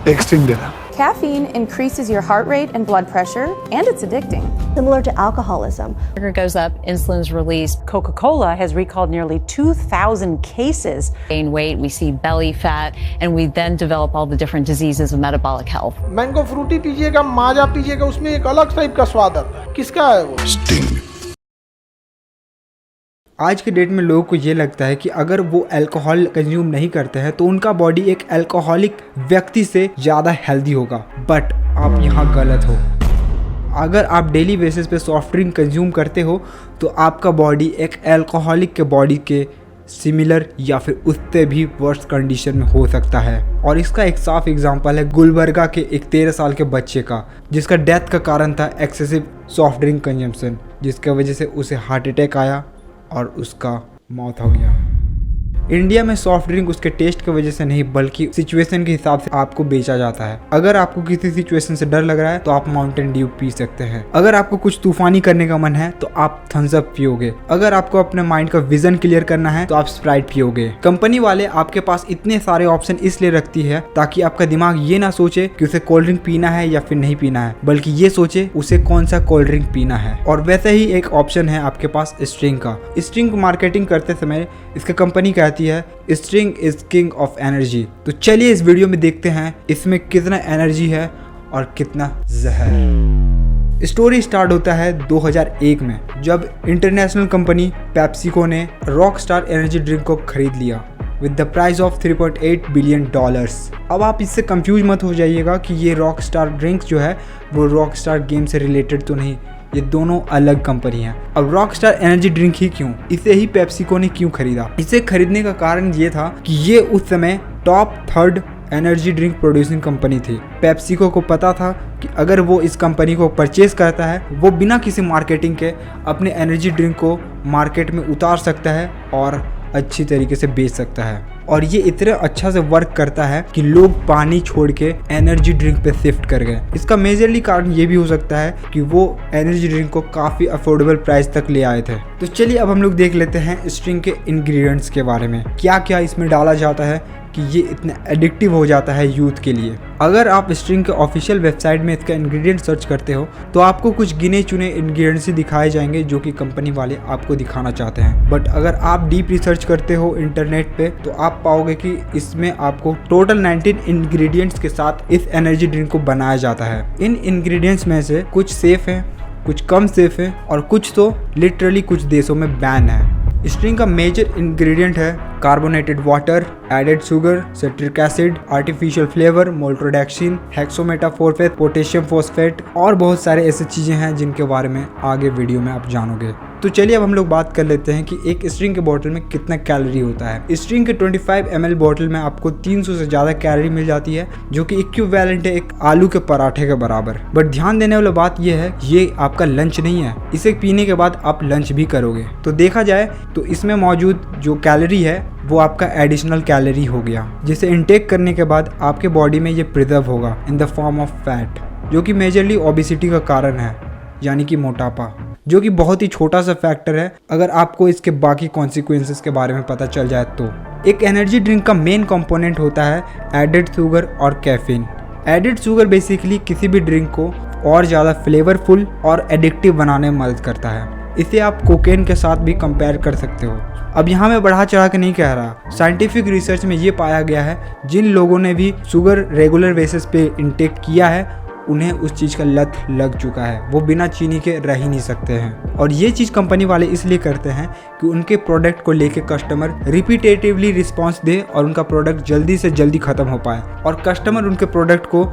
Texting दे रहा। Caffeine increases your heart rate and blood pressure, and it's addicting. Similar to alcoholism. Sugar goes up, insulin's released. Coca-Cola has recalled nearly 2,000 cases. Gain weight, we see belly fat, and we then develop all the different diseases of metabolic health. Mango Frooti पीजिएगा, माजा पीजिएगा, उसमें एक अलग type का स्वाद आता है। किसका है वो? स्टिंग। आज के डेट में लोगों को ये लगता है कि अगर वो अल्कोहल कंज्यूम नहीं करते हैं तो उनका बॉडी एक अल्कोहलिक व्यक्ति से ज़्यादा हेल्दी होगा, बट आप यहाँ गलत हो। अगर आप डेली बेसिस पे सॉफ्ट ड्रिंक कंज्यूम करते हो तो आपका बॉडी एक अल्कोहलिक के बॉडी के सिमिलर या फिर उससे भी वर्स कंडीशन में हो सकता है। और इसका एक साफ एग्जांपल है गुलबर्गा के एक 13 साल के बच्चे का, जिसका डेथ का कारण था एक्सेसिव सॉफ्ट ड्रिंक कंजम्पशन, जिसके वजह से उसे हार्ट अटैक आया और उसका मौत हो गया। इंडिया में सॉफ्ट ड्रिंक उसके टेस्ट की वजह से नहीं बल्कि सिचुएशन के हिसाब से आपको बेचा जाता है। अगर आपको किसी सिचुएशन से डर लग रहा है तो आप माउंटेन ड्यू पी सकते हैं। अगर आपको कुछ तूफानी करने का मन है तो आप थम्स अप पियोगे। अगर आपको अपने माइंड का विजन क्लियर करना है तो आप स्प्राइट पियोगे। कंपनी वाले आपके पास इतने सारे ऑप्शन इसलिए रखती है ताकि आपका दिमाग ये ना सोचे कि उसे कोल्ड ड्रिंक पीना है या फिर नहीं पीना है, बल्कि ये सोचे उसे कौन सा कोल्ड ड्रिंक पीना है। और वैसे ही एक ऑप्शन है आपके पास स्ट्रिंग का। स्ट्रिंग मार्केटिंग करते समय इसका कंपनी कहती है string is king of energy. तो चलिए इस वीडियो में देखते हैं इसमें कितना एनर्जी है और कितना जहर। स्टोरी स्टार्ट होता है 2001 में, जब इंटरनेशनल कंपनी पेप्सिको ने रॉक स्टार एनर्जी ड्रिंक को खरीद लिया with the price of $3.8 billion. अब आप इससे कंफ्यूज मत हो जाइएगा कि ये रॉक स्टार ड्रिंक्स जो है वो रॉक स्टार गेम से रिलेटेड तो नहीं, ये दोनों अलग कंपनी हैं। अब रॉकस्टार एनर्जी ड्रिंक ही क्यों, इसे ही पेप्सिको ने क्यों खरीदा? इसे खरीदने का कारण ये था कि ये उस समय top 3rd energy drink producing company थी। पेप्सिको को पता था कि अगर वो इस कंपनी को परचेज करता है वो बिना किसी मार्केटिंग के अपने एनर्जी ड्रिंक को मार्केट में उतार सकता है और अच्छी तरीके से बेच सकता है। और ये इतना अच्छा से वर्क करता है कि लोग पानी छोड़ के एनर्जी ड्रिंक पे शिफ्ट कर गए। इसका मेजरली कारण ये भी हो सकता है कि वो एनर्जी ड्रिंक को काफ़ी अफोर्डेबल प्राइस तक ले आए थे। तो चलिए अब हम लोग देख लेते हैं स्ट्रिंग के इंग्रेडिएंट्स के बारे में, क्या क्या इसमें डाला जाता है कि ये इतना एडिक्टिव हो जाता है यूथ के लिए। अगर आप स्ट्रिंग के ऑफिशियल वेबसाइट में इसका इंग्रेडिएंट सर्च करते हो तो आपको कुछ गिने चुने इंग्रेडिएंट्स ही दिखाए जाएंगे जो कि कंपनी वाले आपको दिखाना चाहते हैं। बट अगर आप डीप रिसर्च करते हो इंटरनेट पे तो आप पाओगे कि इसमें आपको टोटल 19 इंग्रेडिएंट्स के साथ इस एनर्जी ड्रिंक को बनाया जाता है। इन इंग्रेडिएंट्स में से कुछ सेफ है, कुछ कम सेफ है और कुछ तो लिटरली कुछ देशों में बैन है। स्ट्रिंग का मेजर इंग्रेडिएंट है carbonated water, added sugar, citric acid, artificial flavour, maltodextrin, hexametaphosphate, potassium phosphate और बहुत सारे ऐसी चीज़ें हैं जिनके बारे में आगे वीडियो में आप जानोगे। तो चलिए अब हम लोग बात कर लेते हैं कि एक स्ट्रिंग के बोतल में कितना कैलोरी होता है। स्ट्रिंग के 25 ml बोतल में आपको 300 से ज़्यादा कैलोरी मिल जाती है, जो कि इक्विवेलेंट है एक आलू के पराठे के बराबर। बट ध्यान देने वाली बात यह है ये आपका लंच नहीं है, इसे पीने के बाद आप लंच भी करोगे। तो देखा जाए तो इसमें मौजूद जो कैलोरी है वो आपका एडिशनल कैलोरी हो गया, जिसे इनटेक करने के बाद आपके बॉडी में ये प्रिजर्व होगा in the form of fat, जो कि मेजरली ओबेसिटी का कारण है, यानी कि मोटापा, जो कि बहुत ही छोटा सा फैक्टर है अगर आपको इसके बाकी कॉन्सिक्वेंसेस के बारे में पता चल जाए तो। एक एनर्जी ड्रिंक का मेन कंपोनेंट होता है एडेड शुगर और कैफीन। एडेड शुगर बेसिकली किसी भी ड्रिंक को और ज़्यादा फ्लेवरफुल और एडिक्टिव बनाने में मदद करता है। इसे आप कोकेन के साथ भी कंपेयर कर सकते हो। अब यहाँ मैं बढ़ा चढ़ा के नहीं कह रहा, साइंटिफिक रिसर्च में ये पाया गया है जिन लोगों ने भी शुगर रेगुलर बेसिस पे इंटेक किया है उन्हें उस चीज़ का लत लग चुका है, वो बिना चीनी के रह ही नहीं सकते हैं। और ये चीज़ कंपनी वाले इसलिए करते हैं कि उनके प्रोडक्ट को लेके कस्टमर रिपीटेटिवली रिस्पॉन्स दे और उनका प्रोडक्ट जल्दी से जल्दी ख़त्म हो पाए और कस्टमर उनके प्रोडक्ट को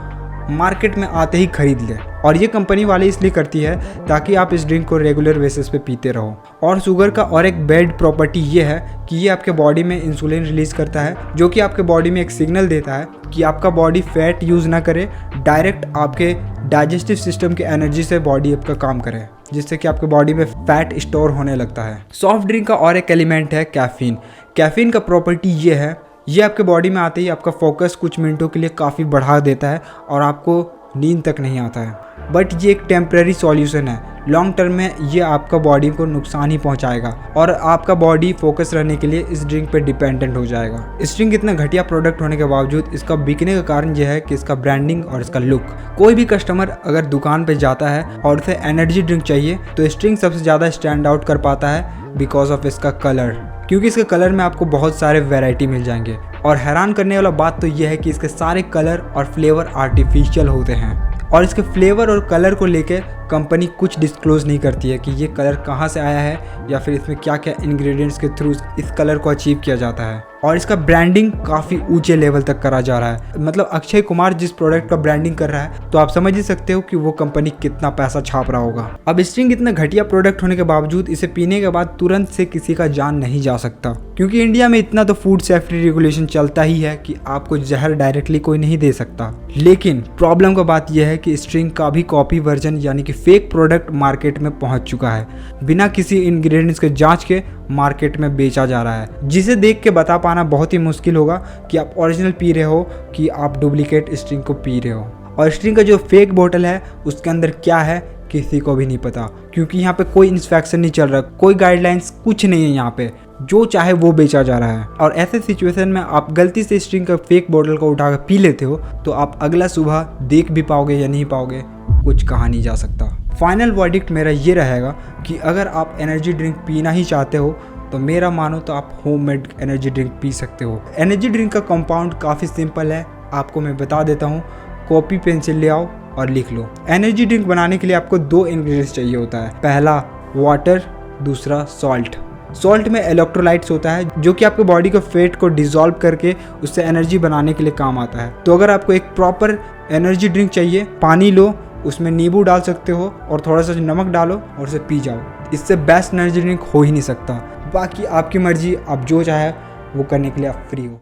मार्केट में आते ही खरीद ले। और ये कंपनी वाले इसलिए करती है ताकि आप इस ड्रिंक को रेगुलर बेसिस पे पीते रहो। और शुगर का और एक बैड प्रॉपर्टी ये है कि ये आपके बॉडी में इंसुलिन रिलीज करता है, जो कि आपके बॉडी में एक सिग्नल देता है कि आपका बॉडी फैट यूज़ ना करे, डायरेक्ट आपके डाइजेस्टिव सिस्टम के एनर्जी से बॉडी आपका काम करे, जिससे कि आपके बॉडी में फैट स्टोर होने लगता है। सॉफ्ट ड्रिंक का और एक एलिमेंट है कैफीन। कैफीन का प्रॉपर्टी ये है, ये आपके बॉडी में आते ही आपका फोकस कुछ मिनटों के लिए काफ़ी बढ़ा देता है और आपको नींद तक नहीं आता है। बट ये एक टेम्प्रेरी सॉल्यूशन है, लॉन्ग टर्म में ये आपका बॉडी को नुकसान ही पहुंचाएगा और आपका बॉडी फोकस रहने के लिए इस ड्रिंक पे डिपेंडेंट हो जाएगा। इस ड्रिंक इतना घटिया प्रोडक्ट होने के बावजूद इसका बिकने का कारण यह है कि इसका ब्रांडिंग और इसका लुक। कोई भी कस्टमर अगर दुकान पे जाता है और उसे एनर्जी ड्रिंक चाहिए तो इस ड्रिंक सबसे ज़्यादा स्टैंड आउट कर पाता है बिकॉज ऑफ इसका कलर, क्योंकि इसके कलर में आपको बहुत सारे वैरायटी मिल जाएंगे। और हैरान करने वाला बात तो यह है कि इसके सारे कलर और फ्लेवर आर्टिफिशियल होते हैं और इसके फ्लेवर और कलर को लेके कंपनी कुछ डिस्क्लोज नहीं करती है कि ये कलर कहाँ से आया है या फिर इसमें क्या क्या इंग्रेडिएंट्स के थ्रू इस कलर को अचीव किया जाता है। और इसका ब्रांडिंग काफ़ी ऊंचे लेवल तक करा जा रहा है। मतलब अक्षय कुमार जिस प्रोडक्ट का ब्रांडिंग कर रहा है तो आप समझ ही सकते हो कि वो कंपनी कितना पैसा छाप रहा होगा। अब इस ड्रिंक इतना घटिया प्रोडक्ट होने के बावजूद इसे पीने के बाद तुरंत से किसी का जान नहीं जा सकता, क्योंकि इंडिया में इतना तो फूड सेफ्टी रेगुलेशन चलता ही है कि आपको जहर डायरेक्टली कोई नहीं दे सकता। लेकिन प्रॉब्लम का बात यह है कि इस ड्रिंक का भी कॉपी वर्जन यानी कि फेक प्रोडक्ट मार्केट में पहुंच चुका है, बिना किसी इंग्रेडिएंट्स के जांच के मार्केट में बेचा जा रहा है, जिसे देख के बता पाना बहुत ही मुश्किल होगा कि आप ओरिजिनल पी रहे हो कि आप डुप्लीकेट इस ड्रिंक को पी रहे हो। और इस ड्रिंक का जो फेक बोतल है उसके अंदर क्या है किसी को भी नहीं पता, क्योंकि यहाँ पे कोई इंस्पेक्शन नहीं चल रहा, कोई गाइडलाइंस कुछ नहीं है। यहाँ पे जो चाहे वो बेचा जा रहा है और ऐसे सिचुएशन में आप गलती से इस ड्रिंक का फेक बोतल को उठाकर पी लेते हो तो आप अगला सुबह देख भी पाओगे या नहीं पाओगे कुछ कहा नहीं जा सकता। फाइनल वर्डिक्ट मेरा ये रहेगा कि अगर आप एनर्जी ड्रिंक पीना ही चाहते हो तो मेरा मानो तो आप होममेड एनर्जी ड्रिंक पी सकते हो। एनर्जी ड्रिंक का कंपाउंड काफ़ी सिंपल है, आपको मैं बता देता हूँ। कॉपी पेंसिल ले आओ और लिख लो। एनर्जी ड्रिंक बनाने के लिए आपको 2 इंग्रेडिएंट्स चाहिए होता है, पहला वाटर, दूसरा सॉल्ट। सॉल्ट में इलेक्ट्रोलाइट्स होता है जो कि आपके बॉडी के फैट को डिसॉल्व करके उससे एनर्जी बनाने के लिए काम आता है। तो अगर आपको एक प्रॉपर एनर्जी ड्रिंक चाहिए, पानी लो, उसमें नींबू डाल सकते हो और थोड़ा सा नमक डालो और उसे पी जाओ। इससे बेस्ट एनर्जी ड्रिंक हो ही नहीं सकता। बाकी आपकी मर्जी, आप जो चाहे वो करने के लिए आप फ्री हो।